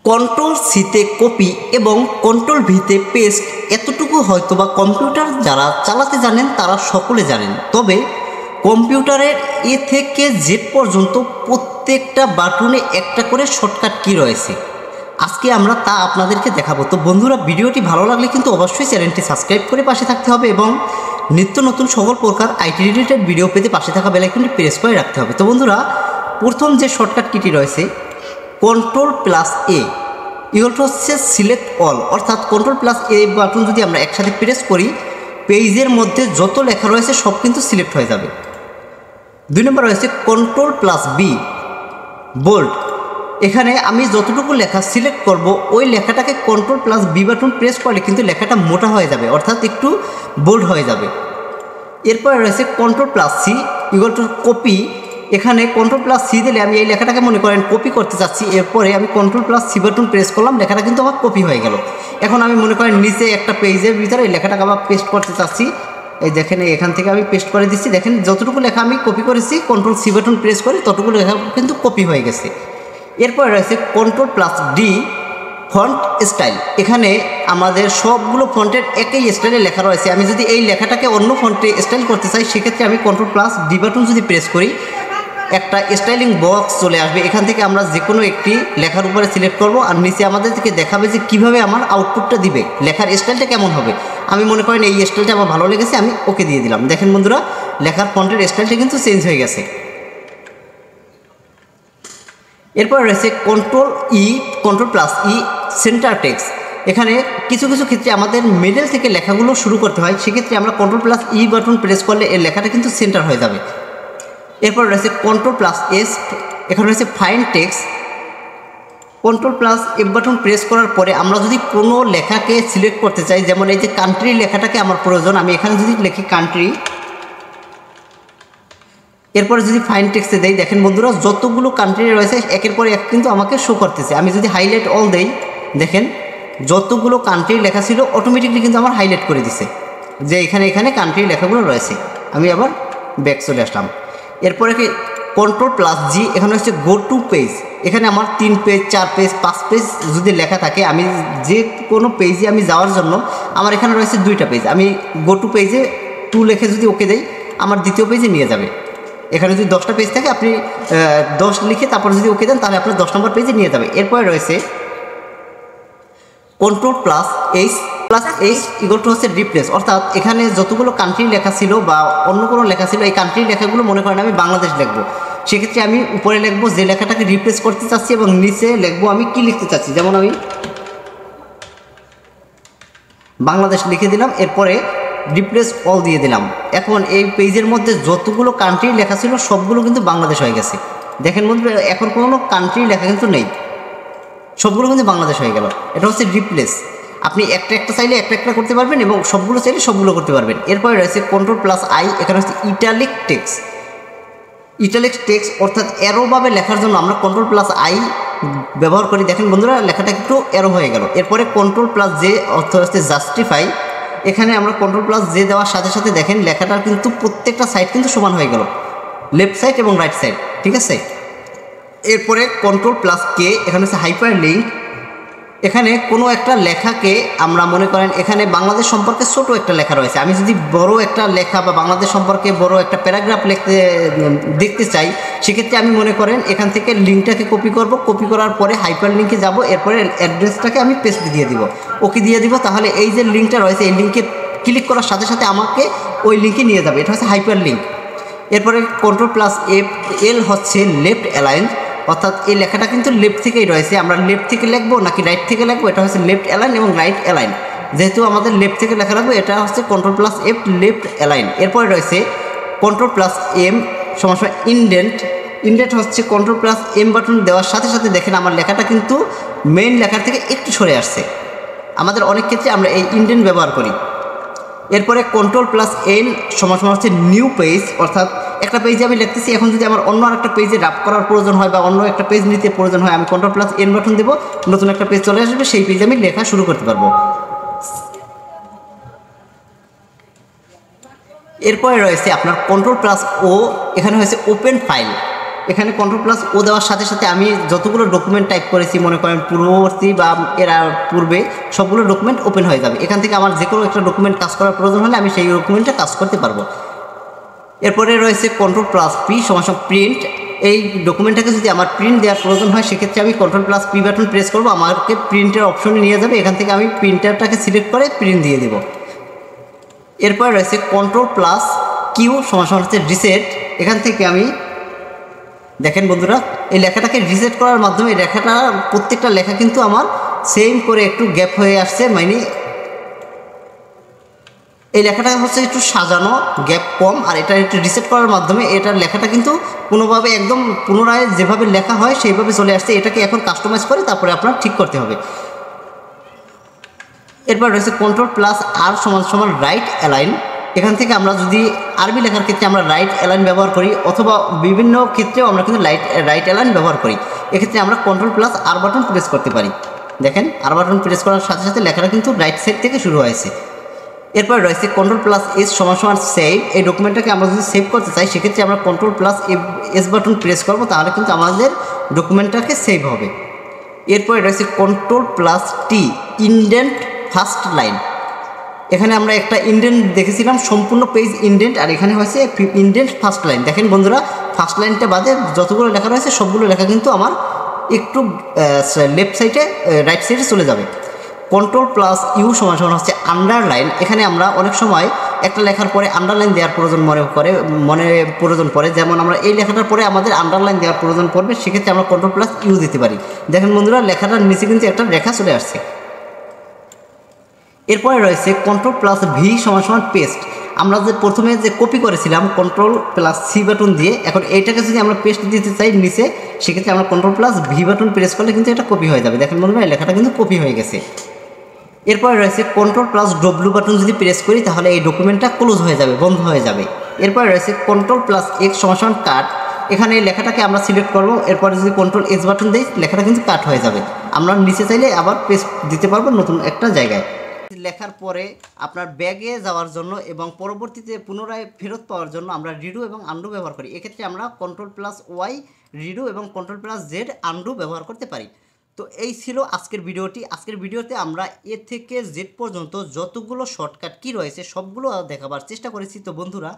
Control সিতে copy এবং control ভিতে পেস্ট এতটুকু হয়তো বা কম্পিউটার যারা চালাতে জানেন তারা সকলে জানেন। তবে কম্পিউটারের এ থেকে জেড পর্যন্ত প্রত্যেকটা বাটনে একটা করে শর্টকাট কি রয়েছে, আজকে আমরা তা আপনাদেরকে দেখাবো। তো বন্ধুরা, ভিডিওটি ভালো লাগলে কিন্তু অবশ্যই চ্যানেলটি সাবস্ক্রাইব করে পাশে থাকতে হবে এবং নিত্য নতুন সকল প্রকার আইটি রিলেটেড ভিডিও পেতে পাশে থাকা বেল আইকনটি প্রেস করে রাখতে হবে। তো বন্ধুরা, প্রথম যে শর্টকাট কিটি রয়েছে কন্ট্রোল প্লাস এ ইকুয়ালটা হচ্ছে সিলেক্ট অল, অর্থাৎ কন্ট্রোল প্লাস এ বাটন যদি আমরা একসাথে প্রেস করি পেজের মধ্যে যত লেখা রয়েছে সব কিন্তু সিলেক্ট হয়ে যাবে। 2 নম্বর রয়েছে কন্ট্রোল প্লাস বি বোল্ড, এখানে আমি যতটুকু লেখা সিলেক্ট করব ওই লেখাটাকে control plus B button press করলে কিন্তু লেখাটা মোটা হয়ে যাবে, অর্থাৎ একটু বোল্ড হয়ে যাবে। এরপরে রয়েছে control plus C equal to copy, এখানে কন্ট্রোল প্লাস সি দিলে আমি এই লেখাটাকে মনে করেন কপি করতে চাচ্ছি, এরপরে আমি control plus C button press করলাম, লেখাটা কিন্তু আমার কপি হয়ে গেল। এখন আমি মনে করেন নিচে একটা পেজের ভিতরে এই লেখাটাকে আবার পেস্ট করতে চাচ্ছি, এই দেখেন এখান থেকে আমি পেস্ট করে দিচ্ছি। দেখেন যতটুকু লেখা আমি কপি করেছি কন্ট্রোল সি বাটন প্রেস করে ততটুকু লেখা কিন্তু কপি হয়ে গেছে। এরপরে রয়েছে control plus D font style, এখানে আমাদের সবগুলো ফন্টের একই স্টাইলে লেখা রয়েছে। আমি যদি এই লেখাটাকে অন্য ফন্টে স্টাইল করতে চাই সেক্ষেত্রে আমি কন্ট্রোল প্লাস ডি বাটন যদি প্রেস করি একটা স্টাইলিং বক্স চলে আসবে, এখান থেকে আমরা যে কোনো একটি লেখার উপরে সিলেক্ট করব আর নিচে আমাদেরকে দেখাবে যে কিভাবে আমার আউটপুটটা দিবে, লেখার স্টাইলটা কেমন হবে। আমি মনে করেন এই স্টাইলটা আমার ভালো লেগেছে, আমি ওকে দিয়ে দিলাম। দেখেন বন্ধুরা, লেখার ফন্টের স্টাইলটা কিন্তু চেঞ্জ হয়ে গেছে। এরপর রয়েছে control plus E centre text, এখানে কিছু কিছু ক্ষেত্রে আমাদের মিডল থেকে লেখাগুলো শুরু করতে হয়, সেক্ষেত্রে আমরা control plus E button press করলে এর লেখাটা কিন্তু সেন্টার হয়ে যাবে। এরপর রয়েছে কন্ট্রোল প্লাস এস, এখানে রয়েছে fine text, control plus F button press করার পরে আমরা যদি কোনো লেখাকে সিলেক্ট করতে চাই, যেমন এই যে কান্ট্রি লেখাটাকে আমার প্রয়োজন, আমি এখানে যদি লিখি কান্ট্রি, এরপরে যদি ফাইন টেক্সটে দেই দেখেন বন্ধুরা যতগুলো কান্ট্রি রয়েছে একের পর এক কিন্তু আমাকে শো করতেছে। আমি যদি হাইলাইট অল দেই দেখেন যতগুলো কান্ট্রি লেখা ছিল অটোমেটিকলি কিন্তু আমার হাইলাইট করে দিছে যে এখানে কান্ট্রি লেখাগুলো রয়েছে। আমি আবার ব্যাক চলে আসলাম। এরপরে কি কন্ট্রোল প্লাস জি, এখানে হচ্ছে গো টু পেজ, এখানে আমার 3 পেজ 4 পেজ 5 পেজ যদি লেখা থাকে আমি যে কোনো পেজে আমি যাওয়ার জন্য আমার এখানে রয়েছে 2টা পেজ, আমি গো টু পেজে 2 লিখে যদি ওকে দেই আমার দ্বিতীয় পেজে নিয়ে যাবে। এখানে যদি 10টা পেজ থাকে আপনি 10 লিখে তারপর যদি ওকে দেন তাহলে আপনার 10 নম্বর পেজে নিয়ে যাবে। এরপরে রয়েছে control plus H equal to হচ্ছে রিপ্লেস, অর্থাৎ এখানে যতগুলো কান্ট্রি লেখা ছিল বা অন্য কোনো লেখা ছিল এই কান্ট্রি লেখাগুলো মনে করেন আমি বাংলাদেশ লিখবো, সেক্ষেত্রে আমি উপরে লিখবো যে লেখাটাকে রিপ্লেস করতে চাচ্ছি এবং নিচে লিখবো আমি কি লিখতে চাচ্ছি, যেমন আমি বাংলাদেশ লিখে দিলাম, এরপরে রিপ্লেস অল দিয়ে দিলাম। এখন এই পেজের মধ্যে যতগুলো কান্ট্রি লেখা ছিল সবগুলো কিন্তু বাংলাদেশ হয়ে গেছে। দেখেন বন্ধু এখন কোনো কান্ট্রি লেখা কিন্তু নেই, সবগুলো কিন্তু বাংলাদেশ হয়ে গেল। এটা হচ্ছে রিপ্লেস, আপনি একটা চাইলে একটা করতে পারবেন এবং সবগুলো চাইলে সবগুলো করতে পারবেন। এরপরে রয়েছে কন্ট্রোল প্লাস আই, এখানে হচ্ছে ইটালিক টেক্সট অর্থাৎ অ্যারোভাবে লেখার জন্য আমরা কন্ট্রোল প্লাস আই ব্যবহার করি। দেখেন বন্ধুরা লেখাটা একটু অ্যারো হয়ে গেল। এরপরে কন্ট্রোল প্লাস জে অর্থ হচ্ছে জাস্টিফাই, এখানে আমরা কন্ট্রোল প্লাস জে দেওয়ার সাথে সাথে দেখেন লেখাটার কিন্তু প্রত্যেকটা সাইড কিন্তু সমান হয়ে গেল, লেফট সাইড এবং রাইট সাইড, ঠিক আছে। এরপরে কন্ট্রোল প্লাস কে, এখানে হচ্ছে হাইপার লিঙ্ক, এখানে কোনো একটা লেখাকে আমরা মনে করেন এখানে বাংলাদেশ সম্পর্কে ছোট একটা লেখা রয়েছে, আমি যদি বড় একটা লেখা বা বাংলাদেশ সম্পর্কে বড় একটা প্যারাগ্রাফ দেখতে চাই সেক্ষেত্রে আমি মনে করেন এখান থেকে লিঙ্কটাকে কপি করব, কপি করার পরে হাইপার লিঙ্কে যাব, এরপরে অ্যাড্রেসটাকে আমি পেস্ট দিয়ে দিব, ওকে দিয়ে দিব, তাহলে এই যে লিঙ্কটা রয়েছে এই লিঙ্কে ক্লিক করার সাথে সাথে আমাকে ওই লিঙ্কে নিয়ে যাবে, এটা হচ্ছে হাইপার লিঙ্ক। এরপরে কন্ট্রোল প্লাস এল হচ্ছে লেফট অ্যালাইন, অর্থাৎ এই লেখাটা কিন্তু লেফট থেকেই রয়েছে, আমরা লেফট থেকে লিখবো নাকি রাইট থেকে লিখবো, এটা হচ্ছে লেফট অ্যালাইন এবং রাইট অ্যালাইন, যেহেতু আমাদের লেফট থেকে লেখা রাখবো এটা হচ্ছে control plus F left align. এরপরে রয়েছে কন্ট্রোল প্লাস এম সমস্যা ইনডেন্ট হচ্ছে কন্ট্রোল প্লাস এম বাটন দেওয়ার সাথে সাথে দেখেন আমার লেখাটা কিন্তু মেইন লেখার থেকে একটু সরে আসছে, আমাদের অনেক ক্ষেত্রে আমরা এই ইনডেন্ট ব্যবহার করি। এরপরে কন্ট্রোল প্লাস এন সমস্যা হচ্ছে নিউ পেজ, অর্থাৎ একটা পেজে আমি লিখতেছি, এখন যদি আমার অন্য একটা পেজে রাপ করার প্রয়োজন হয় বা অন্য একটা পেজ নিতে প্রয়োজন হয় আমি কন্ট্রোল প্লাস এন বাটন দেবো, নতুন একটা পেজ চলে আসবে, সেই পেজে আমি লেখা শুরু করতে পারবো। এরপরে রয়েছে আপনার কন্ট্রোল প্লাস ও, এখানে হয়েছে ওপেন ফাইল, এখানে কন্ট্রোল প্লাস ও দেওয়ার সাথে সাথে আমি যতগুলো ডকুমেন্ট টাইপ করেছি মনে করেন পূর্ববর্তী বা এর পূর্বে সবগুলো ডকুমেন্ট ওপেন হয়ে যাবে। এখান থেকে আমার যে কোনো একটা ডকুমেন্ট কাজ করার প্রয়োজন হলে আমি সেই ডকুমেন্টে কাজ করতে পারবো। এরপরে রয়েছে কন্ট্রোল প্লাস পি সমান প্রিন্ট। এই ডকুমেন্টটাকে যদি আমার প্রিন্ট দেওয়ার প্রয়োজন হয় সেক্ষেত্রে আমি control plus P button press করবো, আমাকে প্রিন্টের অপশনে নিয়ে যাবে। এখান থেকে আমি প্রিন্টারটাকে সিলেক্ট করে প্রিন্ট দিয়ে দেবো। এরপরে রয়েছে কন্ট্রোল প্লাস কিউ সমান হচ্ছে রিসেট। এখান থেকে আমি দেখেন বন্ধুরা এই লেখাটাকে রিসেট করার মাধ্যমে লেখাটা প্রত্যেকটা লেখা কিন্তু আমার সেম করে একটু গ্যাপ হয়ে আসছে, মানে এই লেখাটা হচ্ছে একটু সাজানো, গ্যাপ কম। আর এটা একটু রিসেট করার মাধ্যমে এটার লেখাটা কিন্তু কোনোভাবে একদম পুনরায় যেভাবে লেখা হয় সেইভাবে চলে আসছে। এটাকে এখন কাস্টমাইজ করে তারপরে আপনার ঠিক করতে হবে। এরপর রয়েছে কন্ট্রোল প্লাস আর সমান রাইট অ্যালাইন। এখান থেকে আমরা যদি আরবি লেখার ক্ষেত্রে আমরা রাইট অ্যালাইন ব্যবহার করি অথবা বিভিন্ন ক্ষেত্রেও আমরা কিন্তু রাইট অ্যালাইন ব্যবহার করি। এক্ষেত্রে আমরা কন্ট্রোল প্লাস আর বাটন প্রেস করতে পারি। দেখেন আর বাটন প্রেস করার সাথে সাথে লেখাটা কিন্তু রাইট সাইড থেকে শুরু হয়েছে। এরপর রয়েছে কন্ট্রোল প্লাস এস সমান সেভ। এই ডকুমেন্টটাকে আমরা যদি সেভ করতে চাই সেক্ষেত্রে আমরা control plus S button press করবো, তাহলে কিন্তু আমাদের ডকুমেন্টটাকে সেভ হবে। এরপরে রয়েছে কন্ট্রোল প্লাস টি ইনডেন্ট ফার্স্ট লাইন। এখানে আমরা একটা ইনডেন্ট দেখেছিলাম সম্পূর্ণ পেজ ইনডেন্ট, আর এখানে হয়েছে ইনডেন্ট ফার্স্ট লাইন। দেখেন বন্ধুরা ফার্স্ট লাইনটা বাদে যতগুলো লেখা রয়েছে সবগুলো লেখা কিন্তু আমার একটু লেফট সাইডে রাইট সাইডে চলে যাবে। কন্ট্রোল প্লাস ইউ সমান হচ্ছে আন্ডারলাইন। এখানে আমরা অনেক সময় একটা লেখার পরে আন্ডারলাইন দেওয়ার প্রয়োজন পড়ে, যেমন আমরা এই লেখাটার পরে আমাদের আন্ডারলাইন দেওয়ার প্রয়োজন পড়বে, সেক্ষেত্রে আমরা কন্ট্রোল প্লাস ইউ দিতে পারি। দেখেন বন্ধুরা লেখাটার নিচে কিন্তু একটা রেখা চলে আসছে। এরপরে রয়েছে কন্ট্রোল প্লাস ভি সমান পেস্ট। আমরা যে প্রথমে যে কপি করেছিলাম কন্ট্রোল প্লাস সি বাটন দিয়ে, এখন এইটাকে যদি আমরা পেস্ট দিতে চাই নিচে সেক্ষেত্রে আমরা control plus V button press করলে কিন্তু এটা কপি হয়ে যাবে। দেখেন বন্ধুরা এই লেখাটা কিন্তু কপি হয়ে গেছে। এরপরে রয়েছে কন্ট্রোল প্লাস ডব্লিউ বাটন যদি প্রেস করি তাহলে এই ডকুমেন্টটা ক্লোজ হয়ে যাবে, বন্ধ হয়ে যাবে। এরপরে রয়েছে কন্ট্রোল প্লাস এক্স সমান কাট। এখানে এই লেখাটাকে আমরা সিলেক্ট করবো, এরপরে যদি কন্ট্রোল এক্স বাটন দিই লেখাটা কিন্তু কাট হয়ে যাবে। আমরা নিচে চাইলে আবার পেস্ট দিতে পারবো নতুন একটা জায়গায়। লেখার পরে আপনার ব্যাগে যাওয়ার জন্য এবং পরবর্তীতে পুনরায় ফেরত পাওয়ার জন্য আমরা রিডু এবং আন্ডু ব্যবহার করি। এক্ষেত্রে আমরা কন্ট্রোল প্লাস ওয়াই রিডু এবং কন্ট্রোল প্লাস জেড আন্ডু ব্যবহার করতে পারি। তো এই ছিল আজকের ভিডিওটি। আজকের ভিডিওতে আমরা এ থেকে জেড পর্যন্ত যতগুলো শর্টকাট কি রয়েছে সবগুলো দেখাবার চেষ্টা করেছি। তো বন্ধুরা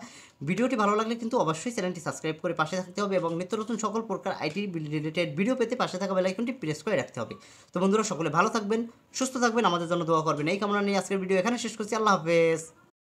ভিডিওটি ভালো লাগলে কিন্তু অবশ্যই চ্যানেলটি সাবস্ক্রাইব করে পাশে থাকতে হবে এবং নিত্য নতুন সকল প্রকার আইটি রিলেটেড ভিডিও পেতে পাশে থাকা বেল আইকনটি প্রেস করে রাখতে হবে। তো বন্ধুরা সকলে ভালো থাকবেন, সুস্থ থাকবেন, আমাদের জন্য দোয়া করবেন এই কামনা নিয়ে আজকের ভিডিও এখানে শেষ করছি। আল্লাহ হাফেজ।